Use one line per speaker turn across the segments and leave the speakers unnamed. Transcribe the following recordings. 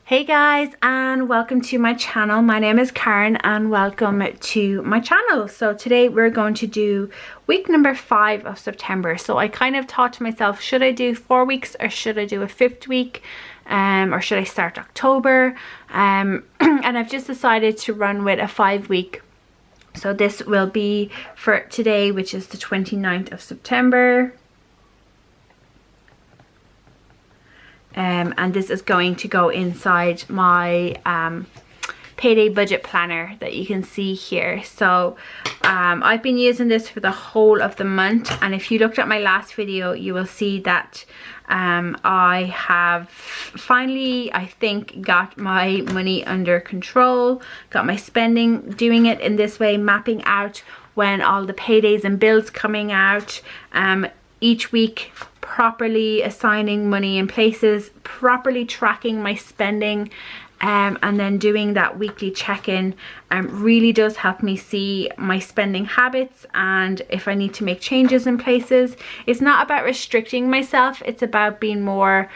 Hey guys, and welcome to my channel. My name is Karen and welcome to my channel. So today we're going to do week number 5 of September. So I kind of thought to myself, should I do 4 weeks or should I do a 5th week? Or should I start October? And I've just decided to run with a 5-week. So this will be for today, which is the 29th of September. And this is going to go inside my payday budget planner that you can see here. So I've been using this for the whole of the month, and if you looked at my last video you will see that I have finally, I think, got my money under control, got my spending, doing it in this way, mapping out when all the paydays and bills coming out each week, properly assigning money in places, properly tracking my spending, and then doing that weekly check-in really does help me see my spending habits and if I need to make changes in places. It's not about restricting myself, it's about being more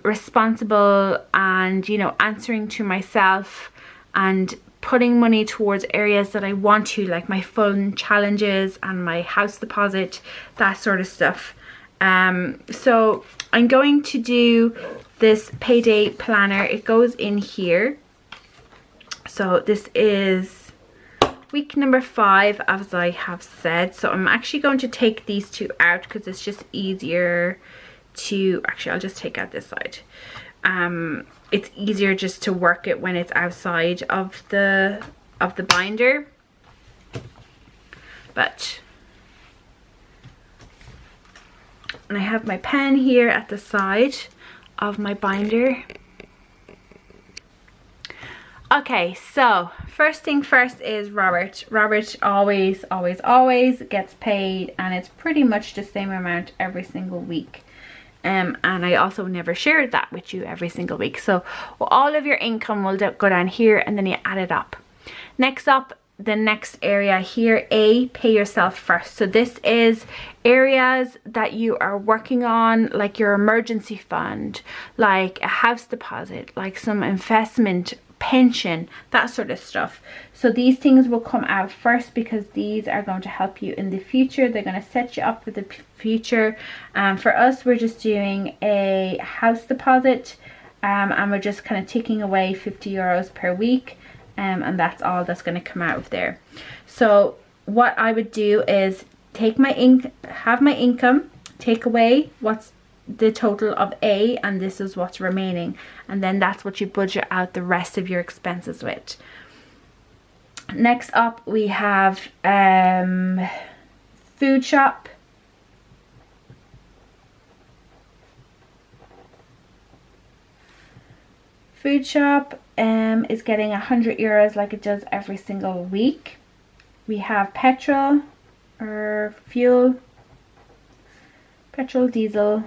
responsible and, you know, answering to myself and putting money towards areas that I want to, like my fun challenges and my house deposit, that sort of stuff. So I'm going to do this payday planner. It goes in here. So this is week number 5, as I have said. So I'm actually going to take these two out because it's just easier to, actually I'll just take out this side. It's easier just to work it when it's outside of the binder. But and I have my pen here at the side of my binder. Okay, so first thing first is Robert. Robert always gets paid, and it's pretty much the same amount every single week. And I also never share that with you every single week. So all of your income will go down here and then you add it up. Next up, the next area here, A, pay yourself first. So this is areas that you are working on, like your emergency fund, like a house deposit, like some investment, pension, that sort of stuff. So these things will come out first because these are going to help you in the future. They're going to set you up for the future. For us, we're just doing a house deposit, and we're just kind of taking away 50 euros per week. And that's all that's going to come out of there. So what I would do is take my have my income, take away what's the total of A, and this is what's remaining, and then that's what you budget out the rest of your expenses with. Next up we have food shop. Food shop is getting 100 euros like it does every single week. We have petrol or fuel, petrol, diesel,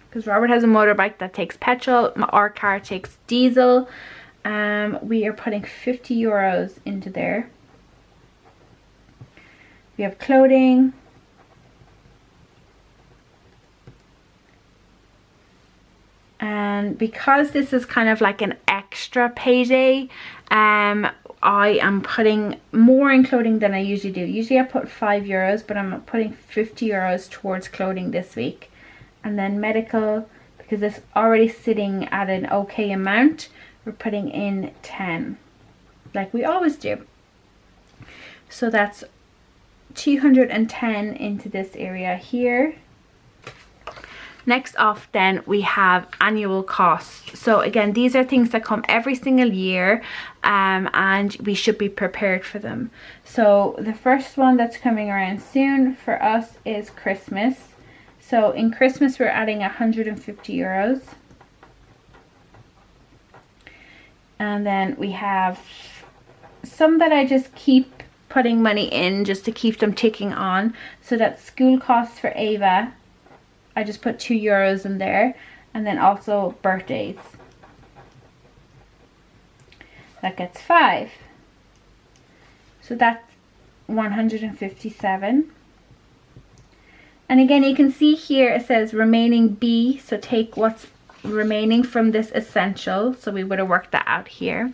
because Robert has a motorbike that takes petrol, our car takes diesel. We are putting 50 euros into there. We have clothing, and because this is kind of like an extra payday, I am putting more in clothing than I usually do. Usually I put 5 euros, but I'm putting 50 euros towards clothing this week. And then medical, because it's already sitting at an okay amount, we're putting in 10, like we always do. So that's 210 into this area here. Next off then we have annual costs. So again, these are things that come every single year, and we should be prepared for them. So the first one that's coming around soon for us is Christmas. So in Christmas we're adding 150 euros. And then we have some that I just keep putting money in just to keep them ticking on. So that's school costs for Ava. I just put 2 euros in there, and then also birthdays. That gets 5. So that's 157. And again, you can see here it says remaining B, so take what's remaining from this essential, so we would have worked that out here,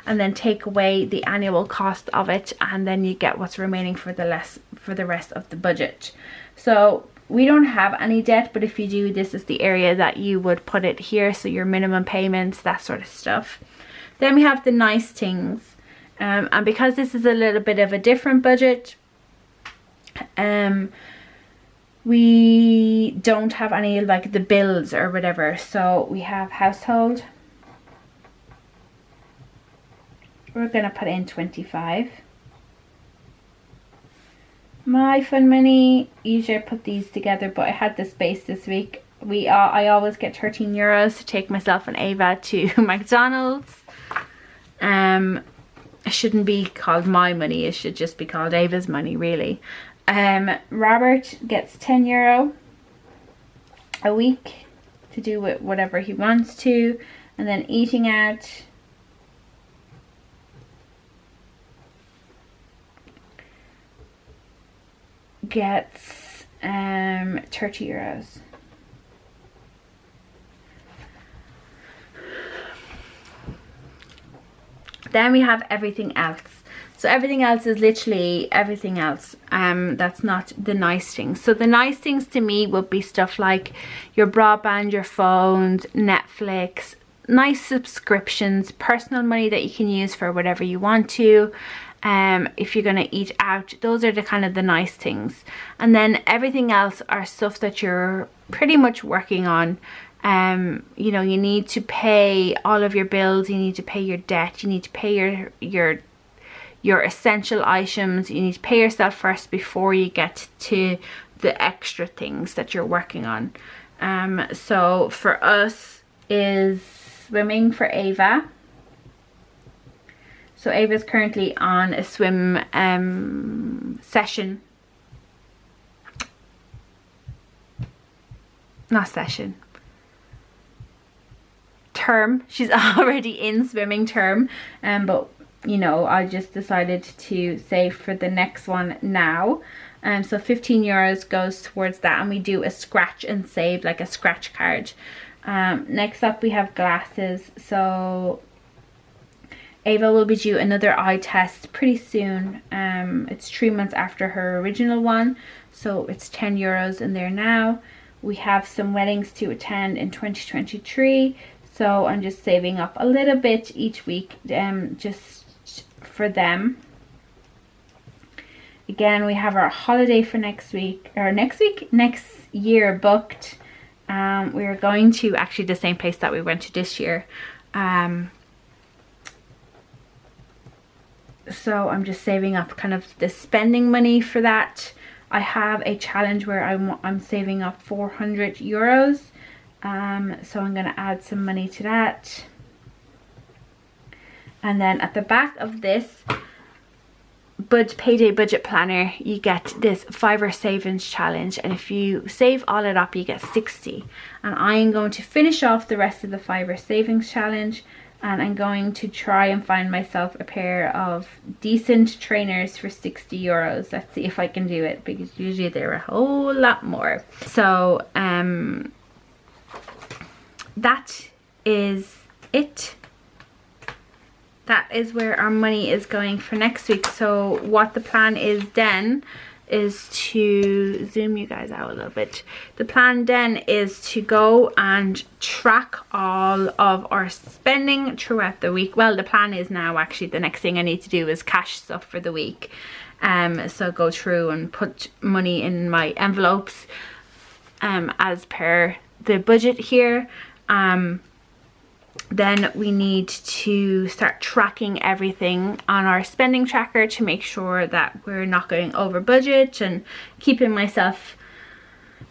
and then take away the annual cost of it, and then you get what's remaining for the rest of the budget. So we don't have any debt, but if you do, this is the area that you would put it here, so your minimum payments, that sort of stuff. Then we have the nice things, and because this is a little bit of a different budget, we don't have any like the bills or whatever. So we have household, we're gonna put in 25. My fun money, usually I put these together, but I had the space this week. I always get 13 euros to take myself and Ava to McDonald's. It shouldn't be called my money, it should just be called Ava's money, really. Robert gets 10 euro a week to do with whatever he wants to, and then eating out, gets 30 euros. Then we have everything else. So everything else is literally everything else. That's not the nice things. So the nice things to me would be stuff like your broadband, your phones, Netflix, nice subscriptions, personal money that you can use for whatever you want to. If you're gonna eat out, those are the kind of the nice things. And then everything else are stuff that you're pretty much working on. You know, you need to pay all of your bills, you need to pay your debt, you need to pay your essential items, you need to pay yourself first before you get to the extra things that you're working on. So for us is swimming for Ava. So Ava's currently on a swim session. Not session. Term. She's already in swimming term. But you know, I just decided to save for the next one now. So 15 euros goes towards that, and we do a scratch and save, like a scratch card. Next up we have glasses. So Ava will be due another eye test pretty soon. It's 3 months after her original one, so it's 10 euros in there now. We have some weddings to attend in 2023, so I'm just saving up a little bit each week just for them. Again, we have our holiday for next year booked. We are going to actually the same place that we went to this year. So I'm just saving up kind of the spending money for that. I have a challenge where I'm saving up 400 euros. So I'm going to add some money to that. And then at the back of this Payday budget planner, you get this Fiverr savings challenge, and if you save all it up you get 60. And I am going to finish off the rest of the Fiverr savings challenge, and I'm going to try and find myself a pair of decent trainers for 60 euros. Let's see if I can do it, because usually they're a whole lot more. So that is it. That is where our money is going for next week. So what the plan is then is to zoom you guys out a little bit. The plan then is to go and track all of our spending throughout the week. Well, the plan is now, actually the next thing I need to do is cash stuff for the week. So go through and put money in my envelopes as per the budget here. Then we need to start tracking everything on our spending tracker to make sure that we're not going over budget and keeping myself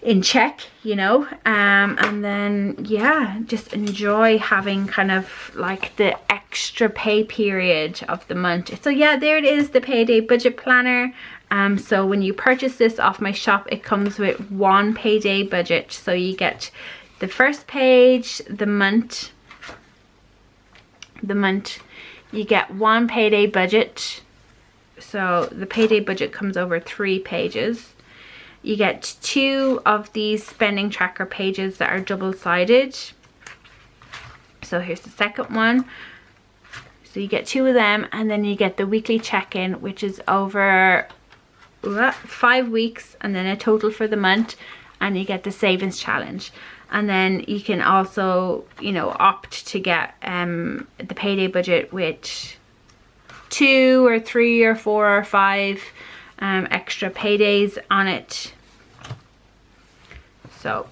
in check, you know. And then yeah, just enjoy having kind of like the extra pay period of the month. So yeah, there it is, the Payday budget planner. So when you purchase this off my shop, it comes with one Payday budget. So you get the first page, the month, you get one Payday budget. So the Payday budget comes over 3 pages. You get 2 of these spending tracker pages that are double-sided. So here's the second one. So you get 2 of them, and then you get the weekly check-in, which is over 5 weeks, and then a total for the month, and you get the savings challenge. And then you can also, you know, opt to get the Payday budget with 2 or 3 or 4 or 5 extra paydays on it. So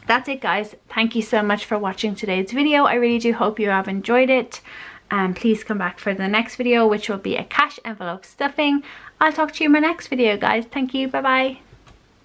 that's it, guys. Thank you so much for watching today's video. I really do hope you have enjoyed it. Please come back for the next video, which will be a cash envelope stuffing. I'll talk to you in my next video, guys. Thank you. Bye bye.